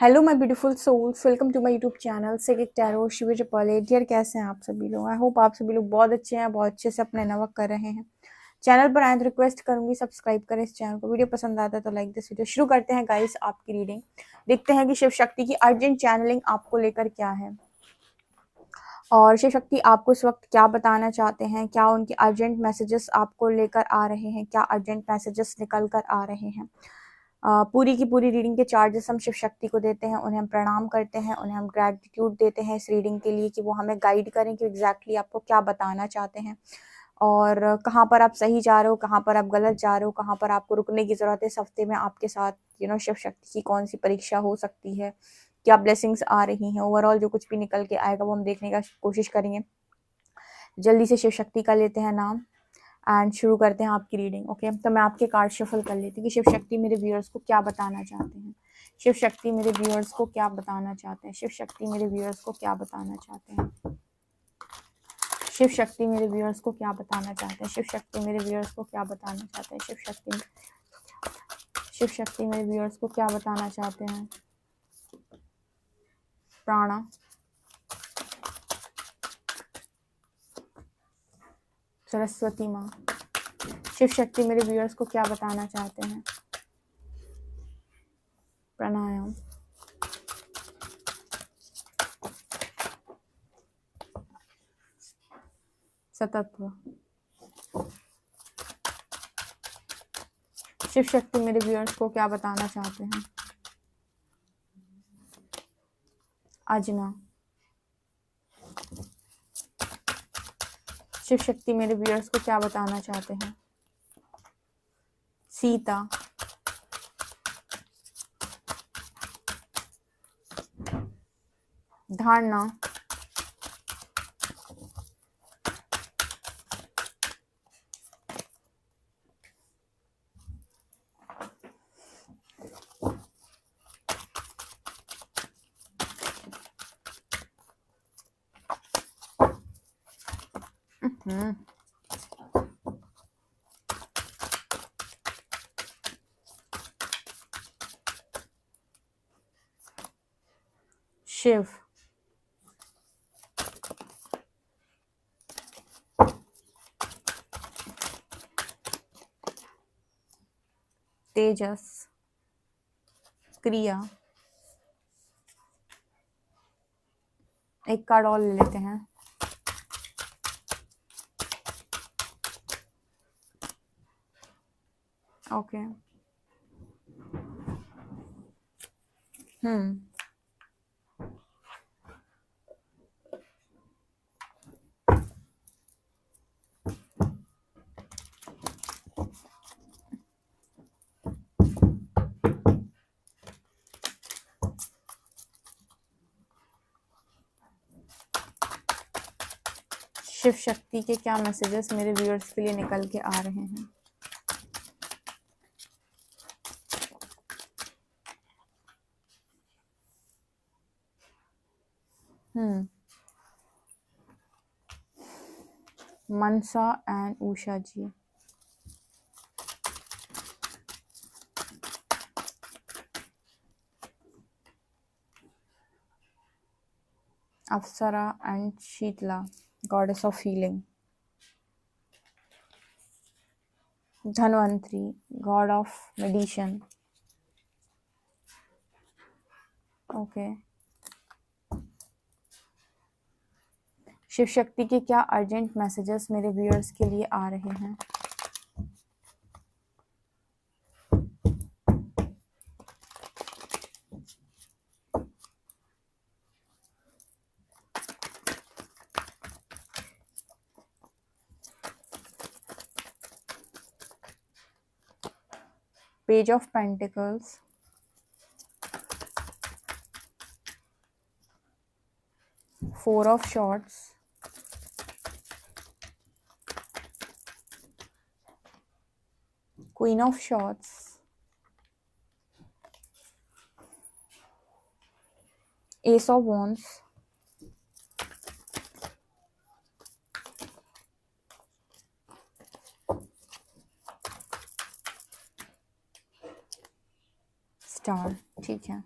Hello my beautiful souls, welcome to my YouTube channel psychic tarot Shiv Chaple. Dear, कैसे हैं आप सभी लोग? आई होप आप सभी लोग बहुत अच्छे हैं, बहुत अच्छे से अपने नवक कर रहे हैं। चैनल पर आए तो रिक्वेस्ट करूंगी सब्सक्राइब करें इस चैनल को। वीडियो पसंद आता है तो लाइक दिस वीडियो। शुरू करते हैं गाइस आपकी रीडिंग। देखते हैं कि शिव शक्ति की अर्जेंट चैनलिंग आपको लेकर क्या है और शिव शक्ति आपको इस वक्त क्या बताना चाहते हैं। क्या उनके अर्जेंट मैसेजेस आपको लेकर आ रहे हैं? क्या अर्जेंट मैसेजेस निकल कर आ रहे हैं? पूरी की पूरी रीडिंग के चार्जेस हम शिव शक्ति को देते हैं, उन्हें हम प्रणाम करते हैं, उन्हें हम ग्रैटिट्यूड देते हैं इस रीडिंग के लिए कि वो हमें गाइड करें कि एग्जैक्टली आपको क्या बताना चाहते हैं और कहाँ पर आप सही जा रहे हो, कहाँ पर आप गलत जा रहे हो, कहाँ पर आपको रुकने की ज़रूरत है। इस हफ्ते में आपके साथ शिव शक्ति की कौन सी परीक्षा हो सकती है, क्या ब्लेसिंग्स आ रही हैं। ओवरऑल जो कुछ भी निकल के आएगा वो हम देखने का कोशिश करेंगे। जल्दी से शिव शक्ति का लेते हैं नाम एंड शुरू करते हैं आपकी रीडिंग। ओके, तो मैं आपके कार्ड शफल कर लेती हूँ कि शिव शक्ति मेरे व्यूअर्स को क्या बताना चाहते हैं। शिव शक्ति मेरे व्यूअर्स को क्या बताना चाहते हैं। शिव शक्ति मेरे व्यूअर्स को क्या बताना चाहते हैं। शिव शक्ति मेरे व्यूअर्स को क्या बताना चाहते हैं। शिव शक्ति मेरे व्यूअर्स को क्या बताना चाहते हैं। शिव शक्ति मेरे व्यूअर्स को क्या बताना चाहते हैं। प्राणा, सरस्वती माँ, शिव शक्ति मेरे व्यूअर्स को क्या बताना चाहते हैं। प्राणायाम, सतत्व, शिव शक्ति मेरे व्यूअर्स को क्या बताना चाहते हैं। आजना, शिव शक्ति मेरे व्यूअर्स को क्या बताना चाहते हैं। सीता, धारणा, शिव, तेजस, क्रिया। एक कार्ड और ले लेते हैं। ओके, शिव शक्ति के क्या मैसेजेस मेरे व्यूअर्स के लिए निकल के आ रहे हैं। Mansa and Usha ji, Apsara and Sheetala, goddess of healing. Dhanvantari, god of medicine. Okay, Shiv Shakti के क्या अर्जेंट मैसेजेस मेरे व्यूअर्स के लिए आ रहे हैं। Page of pentacles, four of shorts, queen of shorts, S of wands, star. ठीक है,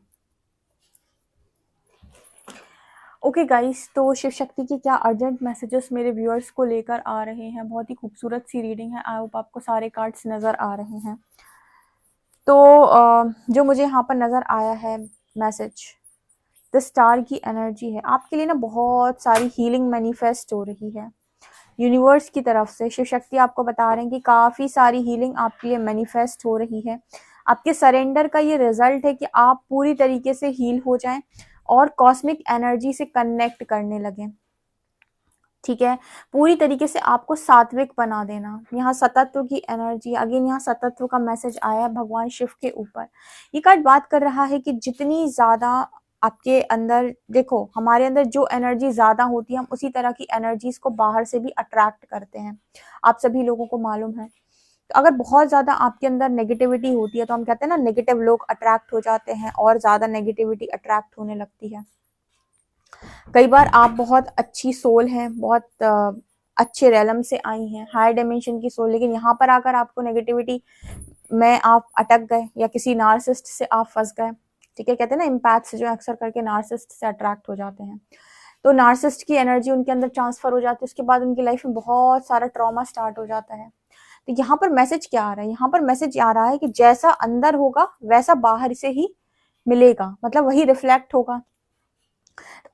ओके गाइस, तो शिव शक्ति के क्या अर्जेंट मैसेजेस मेरे व्यूअर्स को लेकर आ रहे हैं। बहुत ही खूबसूरत सी रीडिंग है। आई होप आपको सारे कार्ड्स नज़र आ रहे हैं। तो जो मुझे यहाँ पर नज़र आया है मैसेज, द स्टार की एनर्जी है आपके लिए ना। बहुत सारी हीलिंग मैनिफेस्ट हो रही है यूनिवर्स की तरफ से। शिव शक्ति आपको बता रहे हैं कि काफ़ी सारी हीलिंग आपके लिए मैनिफेस्ट हो रही है। आपके सरेंडर का ये रिजल्ट है कि आप पूरी तरीके से हील हो जाएं और कॉस्मिक एनर्जी से कनेक्ट करने लगें। ठीक है, पूरी तरीके से आपको सात्विक बना देना। यहाँ सतत्व की एनर्जी, अगेन यहाँ सतत्व का मैसेज आया भगवान शिव के ऊपर। ये कार्ड बात कर रहा है कि जितनी ज्यादा आपके अंदर, देखो हमारे अंदर जो एनर्जी ज्यादा होती है हम उसी तरह की एनर्जीज को बाहर से भी अट्रैक्ट करते हैं। आप सभी लोगों को मालूम है। तो अगर बहुत ज्यादा आपके अंदर नेगेटिविटी होती है तो हम कहते हैं ना, नेगेटिव लोग अट्रैक्ट हो जाते हैं और ज्यादा नेगेटिविटी अट्रैक्ट होने लगती है। कई बार आप बहुत अच्छी सोल हैं, बहुत अच्छे रेलम से आई हैं, हायर डायमेंशन की सोल, लेकिन यहाँ पर आकर आपको नेगेटिविटी में आप अटक गए या किसी नार्सिसिस्ट से आप फंस गए। ठीक है, कहते हैं ना इम्पैथ्स जो अक्सर करके नार्सिसिस्ट से अट्रैक्ट हो जाते हैं, तो नार्सिसिस्ट की एनर्जी उनके अंदर ट्रांसफर हो जाती है। उसके बाद उनकी लाइफ में बहुत सारा ट्रॉमा स्टार्ट हो जाता है। तो यहाँ पर मैसेज क्या आ रहा है? यहाँ पर मैसेज आ रहा है कि जैसा अंदर होगा वैसा बाहर से ही मिलेगा, मतलब वही रिफ्लेक्ट होगा।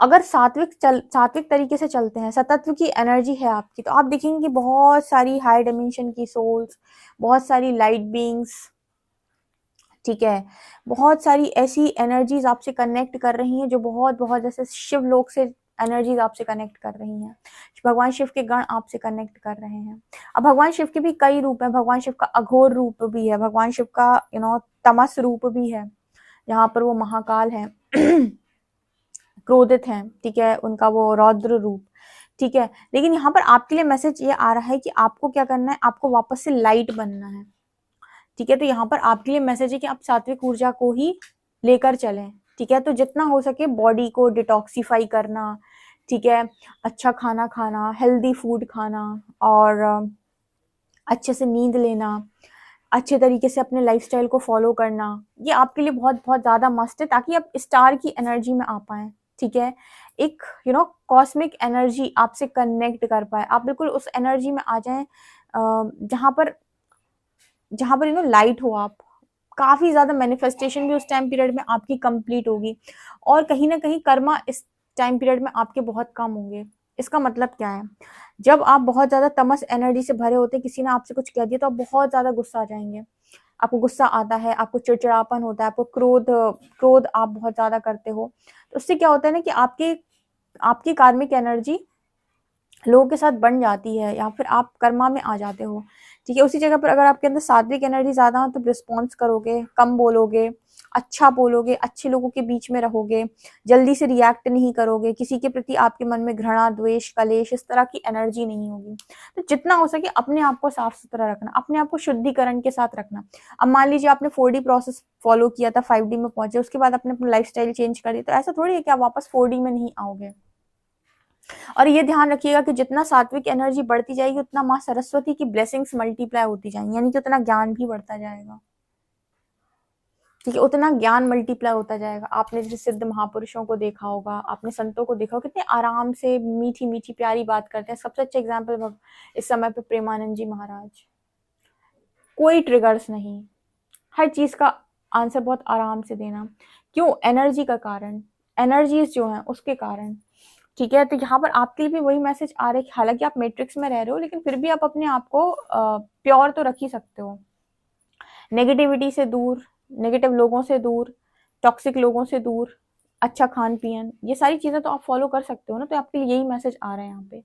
अगर सात्विक तरीके से चलते हैं, सतत्व की एनर्जी है आपकी, तो आप देखेंगे कि बहुत सारी हाई डायमेंशन की सोल्स, बहुत सारी लाइट बीइंग्स, ठीक है, बहुत सारी ऐसी एनर्जीज आपसे कनेक्ट कर रही हैं जो बहुत बहुत जैसे शिव लोक से एनर्जीज आपसे कनेक्ट कर रही हैं। भगवान शिव के गण आपसे कनेक्ट कर रहे हैं। अब भगवान शिव के भी कई रूप हैं। भगवान शिव का अघोर रूप भी है, भगवान शिव का तमस रूप भी है, जहाँ पर वो महाकाल है क्रोधित हैं, ठीक है, उनका वो रौद्र रूप, ठीक है। लेकिन यहाँ पर आपके लिए मैसेज ये आ रहा है कि आपको क्या करना है, आपको वापस से लाइट बनना है। ठीक है, तो यहाँ पर आपके लिए मैसेज है कि आप सात्विक ऊर्जा को ही लेकर चलें। ठीक है, तो जितना हो सके बॉडी को डिटॉक्सिफाई करना, ठीक है, अच्छा खाना खाना, हेल्दी फूड खाना और अच्छे से नींद लेना, अच्छे तरीके से अपने लाइफस्टाइल को फॉलो करना, ये आपके लिए बहुत बहुत ज्यादा मस्ट है ताकि आप स्टार की एनर्जी में आ पाए। ठीक है, एक कॉस्मिक एनर्जी आपसे कनेक्ट कर पाए, आप बिल्कुल उस एनर्जी में आ जाएं जहां पर लाइट हो। आप काफी ज्यादा मैनिफेस्टेशन भी उस टाइम पीरियड में आपकी कंप्लीट होगी और कहीं ना कहीं कर्मा इस टाइम पीरियड में आपके बहुत कम होंगे। इसका मतलब क्या है? जब आप बहुत ज्यादा तमस एनर्जी से भरे होते, किसी ने आपसे कुछ कह दिया तो आप बहुत ज्यादा गुस्सा आ जाएंगे। आपको गुस्सा आता है, आपको चिड़चिड़ापन होता है, आपको क्रोध आप बहुत ज्यादा करते हो। तो उससे क्या होता है ना कि आपकी कार्मिक एनर्जी लोगों के साथ बन जाती है या फिर आप कर्मा में आ जाते हो। ठीक है, उसी जगह पर अगर आपके अंदर सात्विक एनर्जी ज्यादा हो तो रिस्पॉन्स करोगे, कम बोलोगे, अच्छा बोलोगे, अच्छे लोगों के बीच में रहोगे, जल्दी से रिएक्ट नहीं करोगे, किसी के प्रति आपके मन में घृणा, द्वेष, कलेश इस तरह की एनर्जी नहीं होगी। तो जितना हो सके अपने आप को साफ सुथरा रखना, अपने आप को शुद्धिकरण के साथ रखना। अब मान लीजिए आपने 4D प्रोसेस फॉलो किया था, 5D में पहुंचे, उसके बाद आपने अपना लाइफस्टाइल चेंज कर दिया, तो ऐसा थोड़ी है कि आप वापस 4D में नहीं आओगे। और ये ध्यान रखिएगा कि जितना सात्विक एनर्जी बढ़ती जाएगी उतना माँ सरस्वती की ब्लेसिंग्स मल्टीप्लाई होती जाएंगी, यानी कि उतना ज्ञान भी बढ़ता जाएगा। ठीक है, उतना ज्ञान मल्टीप्लाई होता जाएगा। आपने जैसे सिद्ध महापुरुषों को देखा होगा, आपने संतों को देखा होगा, कितने आराम से मीठी मीठी प्यारी बात करते हैं। सबसे अच्छा एग्जाम्पल इस समय पे प्रेमानंद जी महाराज, कोई ट्रिगर्स नहीं, हर चीज का आंसर बहुत आराम से देना। क्यों? एनर्जी का कारण, एनर्जीज जो है उसके कारण। ठीक है, तो यहाँ पर आपके लिए भी वही मैसेज आ रहा है कि हालांकि आप मैट्रिक्स में रह रहे हो लेकिन फिर भी आप अपने आप को प्योर तो रख ही सकते हो। नेगेटिविटी से दूर, नेगेटिव लोगों से दूर, टॉक्सिक लोगों से दूर, अच्छा खान पीन, ये सारी चीजें तो आप फॉलो कर सकते हो ना। तो आपके लिए यही मैसेज आ रहा है यहाँ पे।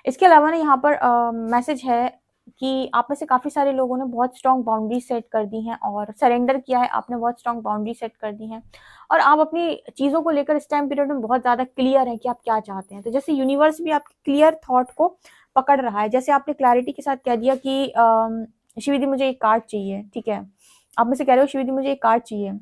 इसके अलावा ना यहाँ पर मैसेज है कि आप में से काफी सारे लोगों ने बहुत स्ट्रॉन्ग बाउंड्री सेट कर दी हैं और सरेंडर किया है, आपने बहुत स्ट्रॉन्ग बाउंड्री सेट कर दी हैं और आप अपनी चीजों को लेकर इस टाइम पीरियड में बहुत ज्यादा क्लियर है कि आप क्या चाहते हैं। तो जैसे यूनिवर्स भी आपके क्लियर थॉट को पकड़ रहा है। जैसे आपने क्लैरिटी के साथ कह दिया कि शिवी दी मुझे एक कार्ड चाहिए, ठीक है, आप में से कह रहे हो शिवी दी मुझे एक कार्ड चाहिए,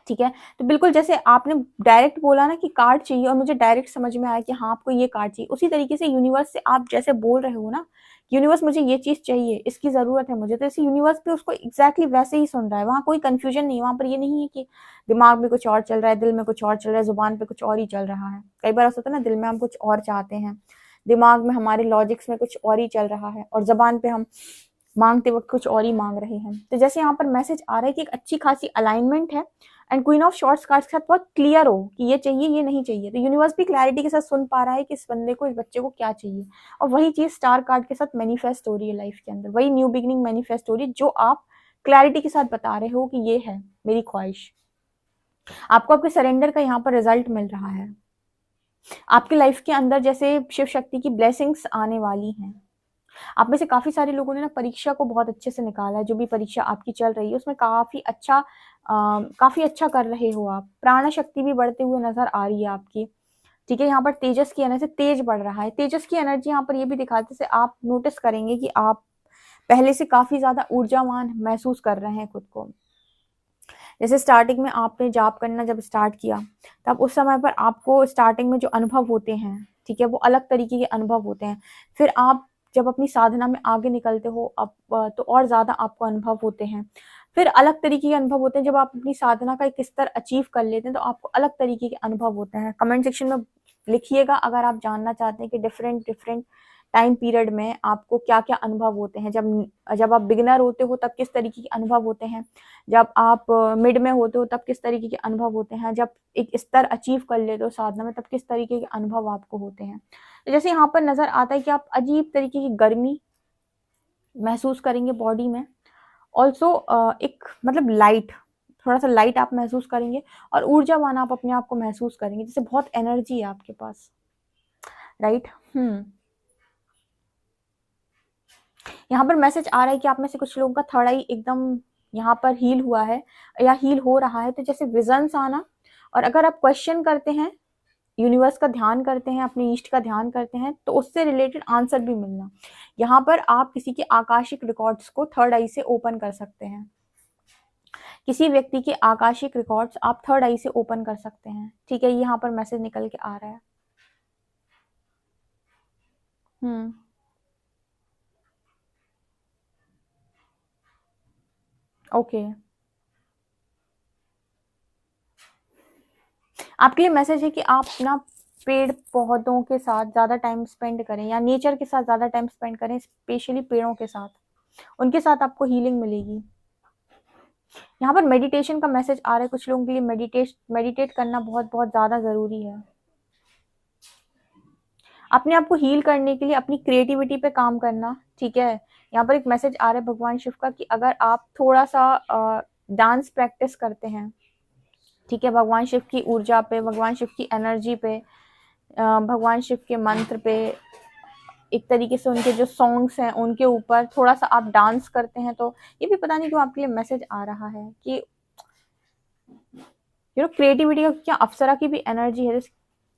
ठीक है। तो बिल्कुल जैसे आपने डायरेक्ट बोला ना कि कार्ड चाहिए और मुझे डायरेक्ट समझ में आया कि हाँ आपको ये कार्ड चाहिए, उसी तरीके से यूनिवर्स से आप जैसे बोल रहे हो ना, यूनिवर्स मुझे ये चीज चाहिए, इसकी जरूरत है मुझे, तो ऐसे यूनिवर्स भी उसको एग्जैक्टली वैसे ही सुन रहा है। वहां कोई कंफ्यूजन नहीं है, वहां पर ये नहीं है कि दिमाग में कुछ और चल रहा है, दिल में कुछ और चल रहा है, जुबान पे कुछ और ही चल रहा है। कई बार ऐसा होता है ना, दिल में हम कुछ और चाहते हैं, दिमाग में हमारे लॉजिक्स में कुछ और ही चल रहा है, और जबान पे हम मांगते वक्त कुछ और ही मांग रहे हैं। तो जैसे यहाँ पर मैसेज आ रहा है कि एक अच्छी खासी अलाइनमेंट है, and queen of shorts cards के साथ बहुत क्लियर हो कि ये चाहिए ये नहीं चाहिए। तो यूनिवर्स भी क्लैरिटी के साथ सुन पा रहा है कि इस बंदे को, इस बच्चे को क्या चाहिए, और वही चीज स्टार कार्ड के साथ मैनिफेस्ट हो रही है लाइफ के अंदर, वही न्यू बिगिनिंग मैनिफेस्ट हो रही है जो आप क्लैरिटी के साथ बता रहे हो कि ये है मेरी ख्वाहिश। आपको आपके सरेंडर का यहाँ पर रिजल्ट मिल रहा है। आपकी लाइफ के अंदर जैसे शिव शक्ति की ब्लेसिंग्स आने वाली हैं। आप में से काफी सारे लोगों ने ना परीक्षा को बहुत अच्छे से निकाला है। जो भी परीक्षा आपकी चल रही है उसमें काफी अच्छा कर रहे हो आप। प्राण शक्ति भी बढ़ते हुए नजर आ रही है आपकी। ठीक है, यहाँ पर तेजस की एनर्जी तेज बढ़ रहा है। तेजस की एनर्जी यहाँ पर ये भी दिखाते से आप नोटिस करेंगे कि आप पहले से काफी ज्यादा ऊर्जावान महसूस कर रहे हैं खुद को। जैसे स्टार्टिंग में आपने जाप करना जब स्टार्ट किया, तब उस समय पर आपको स्टार्टिंग में जो अनुभव होते हैं, ठीक है, वो अलग तरीके के अनुभव होते हैं। फिर आप जब अपनी साधना में आगे निकलते हो अब तो और ज्यादा आपको अनुभव होते हैं। फिर अलग तरीके के अनुभव होते हैं जब आप अपनी साधना का एक स्तर अचीव कर लेते हैं, तो आपको अलग तरीके के अनुभव होते हैं। कमेंट सेक्शन में लिखिएगा अगर आप जानना चाहते हैं कि डिफरेंट डिफरेंट टाइम पीरियड में आपको क्या क्या अनुभव होते हैं। जब आप बिगिनर होते हो तब किस तरीके के अनुभव होते हैं, जब आप मिड में होते हो तब किस तरीके के अनुभव होते हैं, जब एक स्तर अचीव कर लेते हो साधना में तब किस तरीके के अनुभव आपको होते हैं। तो जैसे यहाँ पर नजर आता है कि आप अजीब तरीके की गर्मी महसूस करेंगे बॉडी में। ऑल्सो एक मतलब लाइट, थोड़ा सा लाइट आप महसूस करेंगे, और ऊर्जावान आप अपने आप को महसूस करेंगे, जैसे बहुत एनर्जी है आपके पास। राइट। यहाँ पर मैसेज आ रहा है कि आप में से कुछ लोगों का थर्ड आई एकदम यहाँ पर हील हुआ है या हील हो रहा है। तो जैसे विजन्स आना, और अगर आप क्वेश्चन करते हैं, यूनिवर्स का ध्यान करते हैं, अपने ईष्ट का ध्यान करते हैं, तो उससे रिलेटेड आंसर भी मिलना। यहाँ पर आप किसी के आकाशिक रिकॉर्ड्स को थर्ड आई से ओपन कर सकते हैं। किसी व्यक्ति के आकाशिक रिकॉर्ड्स आप थर्ड आई से ओपन कर सकते हैं। ठीक है, यहाँ पर मैसेज निकल के आ रहा है। ओके, आपके लिए मैसेज है कि आप ना पेड़ पौधों के साथ ज्यादा टाइम स्पेंड करें, या नेचर के साथ ज्यादा टाइम स्पेंड करें, स्पेशली पेड़ों के साथ। उनके साथ आपको हीलिंग मिलेगी। यहाँ पर मेडिटेशन का मैसेज आ रहा है। कुछ लोगों के लिए मेडिटेट करना बहुत बहुत ज्यादा जरूरी है। अपने आप को हील करने के लिए अपनी क्रिएटिविटी पे काम करना। ठीक है, यहाँ पर एक मैसेज आ रहा है भगवान शिव का कि अगर आप थोड़ा सा डांस प्रैक्टिस करते हैं, ठीक है, भगवान शिव की ऊर्जा पे, भगवान शिव की एनर्जी पे, भगवान शिव के मंत्र पे, एक तरीके से उनके जो सॉन्ग्स हैं उनके ऊपर थोड़ा सा आप डांस करते हैं, तो ये भी पता नहीं क्यों आपके लिए मैसेज आ रहा है कि क्रिएटिविटी का क्या, अप्सरा की भी एनर्जी है,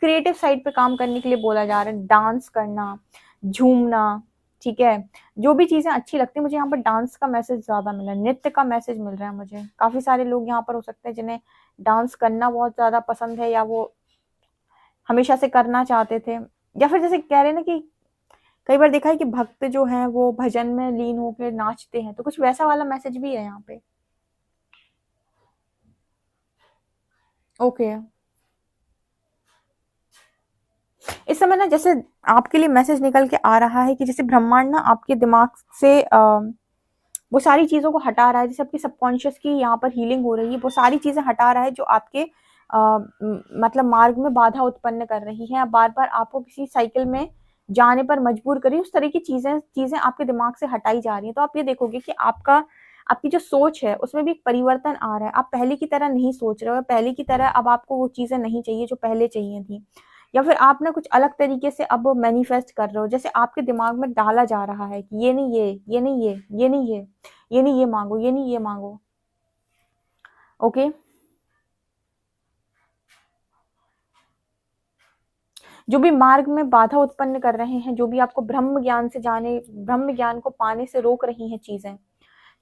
क्रिएटिव साइड पे काम करने के लिए बोला जा रहा है। डांस करना, झूमना, ठीक है, जो भी चीजें अच्छी लगती है। मुझे यहाँ पर डांस का मैसेज ज्यादा मिला है, नृत्य का मैसेज मिल रहा है मुझे। काफी सारे लोग यहाँ पर हो सकते हैं जिन्हें डांस करना बहुत ज्यादा पसंद है, या वो हमेशा से करना चाहते थे, या फिर जैसे कह रहे हैं ना कि कई बार देखा है कि भक्त जो हैं वो भजन में लीन होकर नाचते हैं, तो कुछ वैसा वाला मैसेज भी है यहाँ पे। ओके, इस समय ना जैसे आपके लिए मैसेज निकल के आ रहा है कि जैसे ब्रह्मांड ना आपके दिमाग से वो सारी चीजों को हटा रहा है। जैसे आपकी सबकॉन्शियस की यहाँ पर हीलिंग हो रही है, वो सारी चीजें हटा रहा है जो आपके मतलब मार्ग में बाधा उत्पन्न कर रही है, बार बार आपको किसी साइकिल में जाने पर मजबूर करी, उस तरह की चीजें आपके दिमाग से हटाई जा रही है। तो आप ये देखोगे कि आपकी जो सोच है उसमें भी एक परिवर्तन आ रहा है। आप पहले की तरह नहीं सोच रहे हो, पहले की तरह अब आपको वो चीजें नहीं चाहिए जो पहले चाहिए थी, या फिर आप ना कुछ अलग तरीके से अब मैनिफेस्ट कर रहे हो। जैसे आपके दिमाग में डाला जा रहा है कि ये नहीं, ये नहीं, ये नहीं, ये नहीं, ये मांगो, ये नहीं, ये मांगो। ओके, जो भी मार्ग में बाधा उत्पन्न कर रहे हैं, जो भी आपको ब्रह्म ज्ञान को पाने से रोक रही हैं चीजें,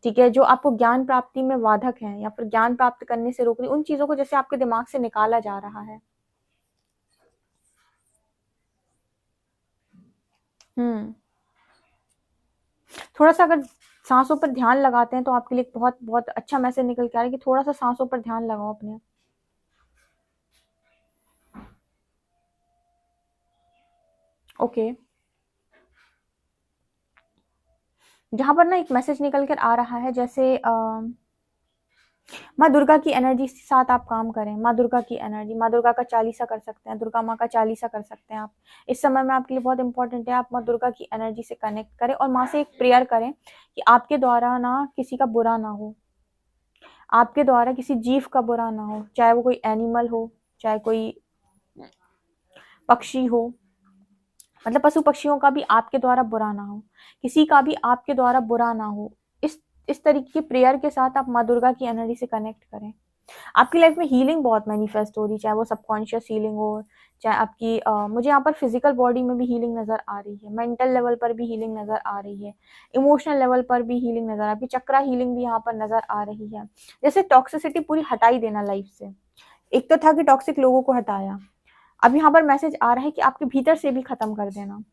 ठीक है, जो आपको ज्ञान प्राप्ति में बाधक हैं या फिर ज्ञान प्राप्त करने से रोक रही, उन चीजों को जैसे आपके दिमाग से निकाला जा रहा है। थोड़ा सा अगर सांसों पर ध्यान लगाते हैं तो आपके लिए बहुत बहुत अच्छा मैसेज निकल के आ रहा है कि थोड़ा सा सांसों पर ध्यान लगाओ अपने। ओके, यहाँ पर ना एक मैसेज निकल कर आ रहा है, जैसे माँ दुर्गा की एनर्जी के साथ आप काम करें। माँ दुर्गा की एनर्जी, माँ दुर्गा का चालीसा कर सकते हैं, दुर्गा माँ का चालीसा कर सकते हैं आप। इस समय में आपके लिए बहुत इंपॉर्टेंट है, आप माँ दुर्गा की एनर्जी से कनेक्ट करें और माँ से एक प्रेयर करें कि आपके द्वारा ना किसी का बुरा ना हो, आपके द्वारा किसी जीव का बुरा ना हो, चाहे वो कोई एनिमल हो, चाहे कोई पक्षी हो, मतलब पशु पक्षियों का भी आपके द्वारा बुरा ना हो, किसी का भी आपके द्वारा बुरा ना हो। इस तरीके की प्रेयर के साथ आप माँ दुर्गा की एनर्जी से कनेक्ट करें। आपकी लाइफ में हीलिंग बहुत मैनिफेस्ट हो रही, चाहे वो सबकॉन्शियस हीलिंग हो, चाहे आपकी मुझे यहाँ पर फिजिकल बॉडी में भी हीलिंग नजर आ रही है, मेंटल लेवल पर भी हीलिंग नजर आ रही है, इमोशनल लेवल पर भी हीलिंग नजर आ रही है, चक्रा हीलिंग भी यहाँ पर नजर आ रही है। जैसे टॉक्सिसिटी पूरी हटाई देना लाइफ से। एक तो था कि टॉक्सिक लोगों को हटाया, अब यहाँ पर मैसेज आ रहा है कि आपके भीतर से भी खत्म कर देना।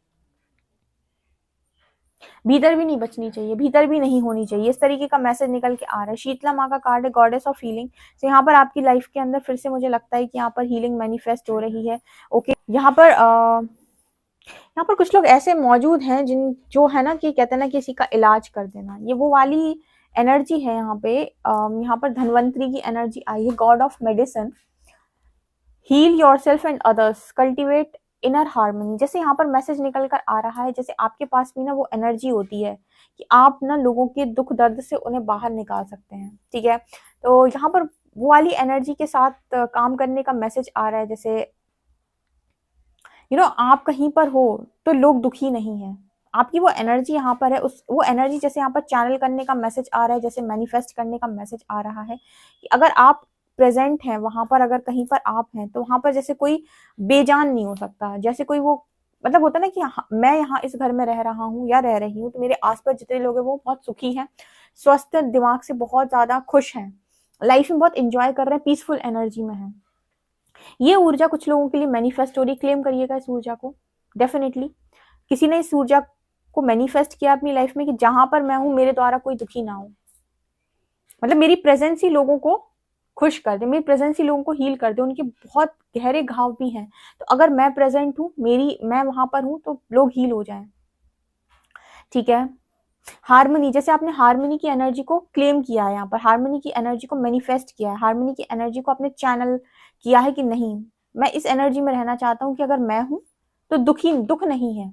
भीतर भी नहीं बचनी चाहिए, भीतर भी नहीं होनी चाहिए, इस तरीके का मैसेज निकल के आ रहा है। शीतला माँ का कार्ड है, गॉडेस ऑफ हीलिंग। तो यहाँ पर आपकी लाइफ के अंदर फिर से मुझे लगता है कि यहाँ पर हीलिंग मैनिफेस्ट हो रही है। ओके, यहाँ पर कुछ लोग ऐसे मौजूद हैं जिन जो है ना कि कहते हैं ना किसी का इलाज कर देना, ये वो वाली एनर्जी है। यहाँ पे यहाँ पर धनवंतरी की एनर्जी आई है, god of medicine. Heal yourself and others, cultivate inner harmony. जैसे यहाँ पर मैसेज निकल कर आ रहा है, जैसे आपके पास भी ना वो एनर्जी होती है कि आप ना लोगों के दुख दर्द से उन्हें बाहर निकाल सकते हैं। ठीक है, तो यहाँ पर वो वाली एनर्जी के साथ काम करने का मैसेज आ रहा है। जैसे आप कहीं पर हो तो लोग दुखी नहीं है, आपकी वो एनर्जी यहाँ पर है। उस वो एनर्जी जैसे यहाँ पर चैनल करने का मैसेज आ रहा है, जैसे मैनिफेस्ट करने का मैसेज आ रहा है कि अगर आप प्रेजेंट हैं वहां पर, अगर कहीं पर आप हैं तो वहां पर जैसे कोई बेजान नहीं हो सकता। जैसे कोई वो मतलब होता ना कि मैं यहाँ इस घर में रह रहा हूँ या रह रही हूँ तो मेरे आसपास जितने लोग हैं वो बहुत सुखी हैं, स्वस्थ दिमाग से बहुत ज्यादा खुश हैं, लाइफ में बहुत इंजॉय कर रहे हैं, पीसफुल एनर्जी में है। ये ऊर्जा कुछ लोगों के लिए मैनिफेस्ट हो रही। क्लेम करिएगा इस ऊर्जा को डेफिनेटली। किसी ने इस ऊर्जा को मैनिफेस्ट किया अपनी लाइफ में कि जहां पर मैं हूं मेरे द्वारा कोई दुखी ना हो, मतलब मेरी प्रेजेंस ही लोगों को खुश कर दे, मेरी प्रेजेंस ही लोगों को हील कर दे। उनके बहुत गहरे घाव भी हैं, तो अगर मैं प्रेजेंट हूँ, मैं वहां पर हूँ तो लोग हील हो जाएं। ठीक है, हार्मनी, जैसे आपने हार्मनी की एनर्जी को क्लेम किया है, यहाँ पर हार्मनी की एनर्जी को मैनिफेस्ट किया है, हार्मनी की एनर्जी को आपने चैनल किया है कि नहीं मैं इस एनर्जी में रहना चाहता हूँ कि अगर मैं हूं तो दुख नहीं है,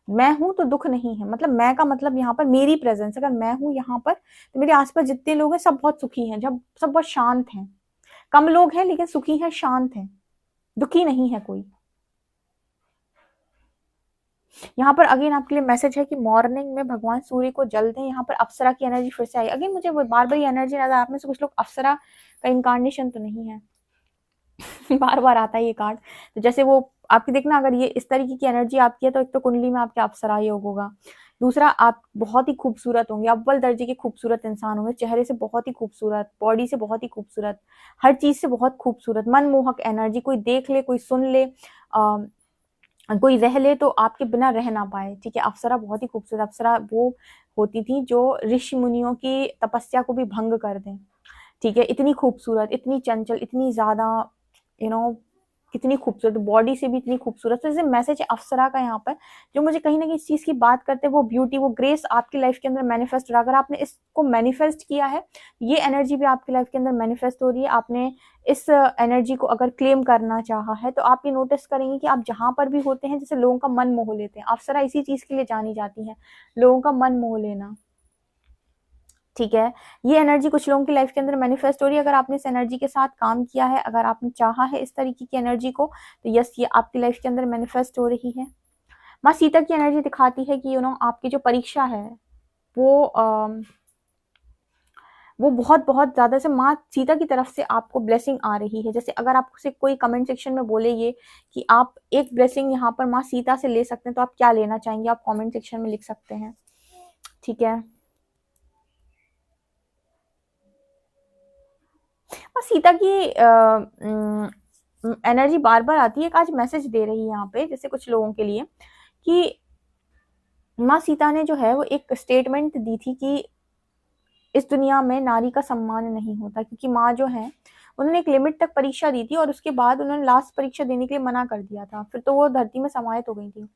मैं हूं तो दुख नहीं है। मतलब मैं का मतलब यहाँ पर मेरी प्रेजेंस, अगर मैं हूं यहाँ पर तो मेरे आसपास जितने लोग हैं सब बहुत सुखी हैं, जब सब बहुत शांत हैं। कम लोग हैं लेकिन सुखी हैं, शांत हैं, दुखी नहीं है कोई। यहाँ पर अगेन आपके लिए मैसेज है कि मॉर्निंग में भगवान सूर्य को जल दें। यहाँ पर अप्सरा की एनर्जी फिर से आई। अगेन मुझे बार बार ये एनर्जी नजर, आप में से कुछ लोग अप्सरा का इनकारनेशन तो नहीं है बार बार आता है ये कार्ड। तो जैसे वो आपकी देखना, अगर ये इस तरीके की एनर्जी आपकी है तो एक तो कुंडली में आपके अप्सरा योग होगा, दूसरा आप बहुत ही खूबसूरत होंगे, अव्वल दर्जे के खूबसूरत इंसान होंगे, चेहरे से बहुत ही खूबसूरत, बॉडी से बहुत ही खूबसूरत, हर चीज से बहुत खूबसूरत, मनमोहक एनर्जी। कोई देख ले, कोई सुन ले, कोई रह ले तो आपके बिना रह ना पाए। ठीक है, अप्सरा बहुत ही खूबसूरत। अप्सरा वो होती थी जो ऋषि मुनियों की तपस्या को भी भंग कर दें। ठीक है, इतनी खूबसूरत, इतनी चंचल, इतनी ज्यादा यू नो कितनी खूबसूरत, बॉडी से भी इतनी खूबसूरत। तो जैसे मैसेज है अप्सरा का यहाँ पर, जो मुझे कहीं ना कहीं इस चीज की बात करते हैं, वो ब्यूटी, वो ग्रेस आपकी लाइफ के अंदर मैनिफेस्ट हो रहा है। अगर आपने इसको मैनिफेस्ट किया है, ये एनर्जी भी आपकी लाइफ के अंदर मैनिफेस्ट हो रही है। आपने इस एनर्जी को अगर क्लेम करना चाहा है तो आप ये नोटिस करेंगे कि आप जहां पर भी होते हैं जैसे लोगों का मन मोह लेते हैं। अप्सरा इसी चीज के लिए जानी जाती है, लोगों का मन मोह लेना। ठीक है, ये एनर्जी कुछ लोगों की लाइफ के अंदर मैनिफेस्ट हो रही है। अगर आपने इस एनर्जी के साथ काम किया है, अगर आपने चाहा है इस तरीके की एनर्जी को, तो यस, ये आपकी लाइफ के अंदर मैनिफेस्ट हो रही है। माँ सीता की एनर्जी दिखाती है कि आपकी जो परीक्षा है वो बहुत बहुत ज्यादा से माँ सीता की तरफ से आपको ब्लेसिंग आ रही है। जैसे अगर आपसे कोई कमेंट सेक्शन में बोले ये कि आप एक ब्लेसिंग यहाँ पर माँ सीता से ले सकते हैं, तो आप क्या लेना चाहेंगे, आप कमेंट सेक्शन में लिख सकते हैं। ठीक है, और सीता की एनर्जी बार बार आती है, आज मैसेज दे रही है यहाँ पे जैसे कुछ लोगों के लिए कि माँ सीता ने जो है वो एक स्टेटमेंट दी थी कि इस दुनिया में नारी का सम्मान नहीं होता, क्योंकि माँ जो है उन्होंने एक लिमिट तक परीक्षा दी थी और उसके बाद उन्होंने लास्ट परीक्षा देने के लिए मना कर दिया था, फिर तो वो धरती में समाहित हो गई थी।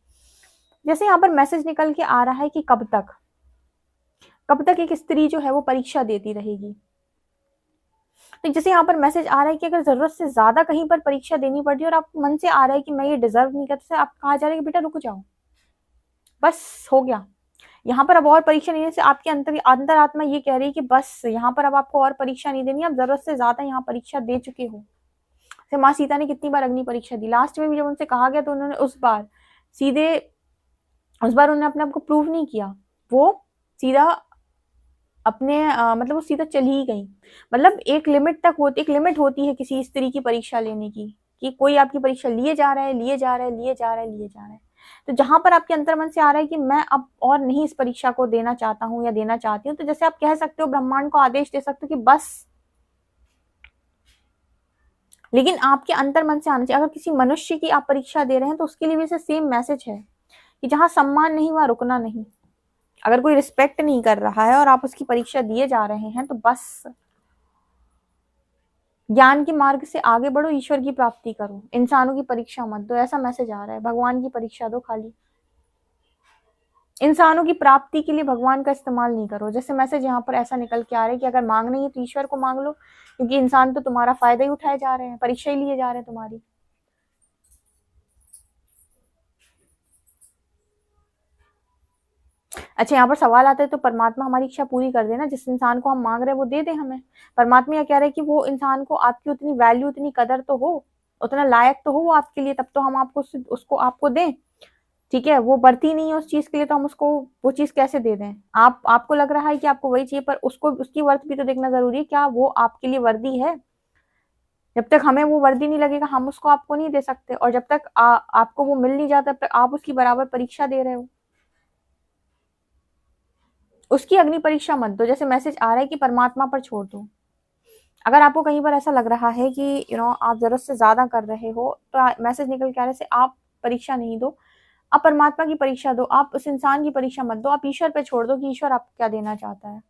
जैसे यहाँ पर मैसेज निकल के आ रहा है कि कब तक एक स्त्री जो है वो परीक्षा देती रहेगी। तो जैसे यहाँ पर मैसेज आ रहा है कि अगर जरूरत से ज्यादा कहीं पर परीक्षा देनी पड़ रही है और आपको मन से आ रहा है कि मैं ये डिजर्व नहीं करता, तो आप कहा जा रहा है कि बेटा रुक जाओ, बस हो गया। यहाँ पर अब और परीक्षा नहीं देने से आपके अंतर आत्मा ये कह रही है कि बस यहाँ पर अब आपको और परीक्षा नहीं देनी, आप जरूरत से ज्यादा यहाँ परीक्षा दे चुके हो। जैसे माँ सीता ने कितनी बार अग्नि परीक्षा दी, लास्ट में भी जब उनसे कहा गया तो उन्होंने उस बार उन्होंने अपने आप को प्रूव नहीं किया, वो सीधा अपने मतलब वो सीधा चली ही गई। मतलब एक लिमिट होती है किसी स्त्री की परीक्षा लेने की, कि कोई आपकी परीक्षा लिए जा रहा है। तो जहां पर आपके अंतर मन से आ रहा है कि मैं अब और नहीं इस परीक्षा को देना चाहता हूं या देना चाहती हूँ, तो जैसे आप कह सकते हो, ब्रह्मांड को आदेश दे सकते हो कि बस। लेकिन आपके अंतर मन से आना चाहिए। अगर किसी मनुष्य की आप परीक्षा दे रहे हैं तो उसके लिए भी सेम मैसेज है कि जहां सम्मान नहीं वहां रुकना नहीं। अगर कोई रिस्पेक्ट नहीं कर रहा है और आप उसकी परीक्षा दिए जा रहे हैं तो बस ज्ञान के मार्ग से आगे बढ़ो, ईश्वर की प्राप्ति करो, इंसानों की परीक्षा मत दो। ऐसा मैसेज आ रहा है, भगवान की परीक्षा दो, खाली इंसानों की प्राप्ति के लिए भगवान का इस्तेमाल नहीं करो। जैसे मैसेज यहाँ पर ऐसा निकल के आ रहा है कि अगर मांगना ही है तो ईश्वर को मांग लो, क्योंकि इंसान तो तुम्हारा फायदा ही उठाए जा रहे हैं, परीक्षा ही लिए जा रहे हैं तुम्हारी। अच्छा, यहाँ पर सवाल आता है तो परमात्मा हमारी इच्छा पूरी कर देना, जिस इंसान को हम मांग रहे हैं वो दे दे हमें। परमात्मा यह कह रहे हैं कि वो इंसान को आपकी उतनी वैल्यू, उतनी कदर तो हो, उतना लायक तो हो वो आपके लिए, तब तो हम उसको आपको दें। ठीक है, वो बढ़ती नहीं है उस चीज के लिए, तो हम उसको वो चीज कैसे दे दें। आपको लग रहा है कि आपको वही चाहिए, पर उसको उसकी वर्थ भी तो देखना जरूरी है, क्या वो आपके लिए वर्दी है। जब तक हमें वो वर्दी नहीं लगेगा हम उसको आपको नहीं दे सकते, और जब तक आपको वो मिल नहीं जाता तब तक आप उसकी बराबर परीक्षा दे रहे हो। उसकी अग्नि परीक्षा मत दो। जैसे मैसेज आ रहा है कि परमात्मा पर छोड़ दो। अगर आपको कहीं पर ऐसा लग रहा है कि आप जरूरत से ज्यादा कर रहे हो, तो मैसेज निकल के आ रहे से आप परीक्षा नहीं दो, आप परमात्मा की परीक्षा दो। आप उस इंसान की परीक्षा मत दो, आप ईश्वर पे छोड़ दो कि ईश्वर आपको क्या देना चाहता है।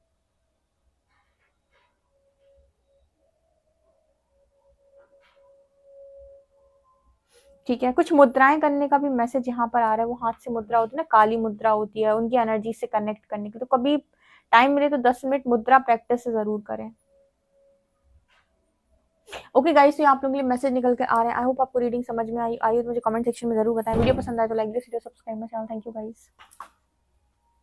ठीक है, कुछ मुद्राएं करने का भी मैसेज यहाँ पर आ रहा है। वो हाथ से मुद्रा होती है ना, काली मुद्रा होती है, उनकी एनर्जी से कनेक्ट करने की। तो कभी टाइम मिले तो 10 मिनट मुद्रा प्रैक्टिस जरूर करें। ओके गाइस, तो आप लोगों के लिए मैसेज निकल कर आ रहे हैं। आई होप आपको रीडिंग समझ में आई तो मुझे कमेंट सेक्शन में जरूर बताएं। वीडियो पसंद आए तो like this video, subscribe my channel. Thank you guys.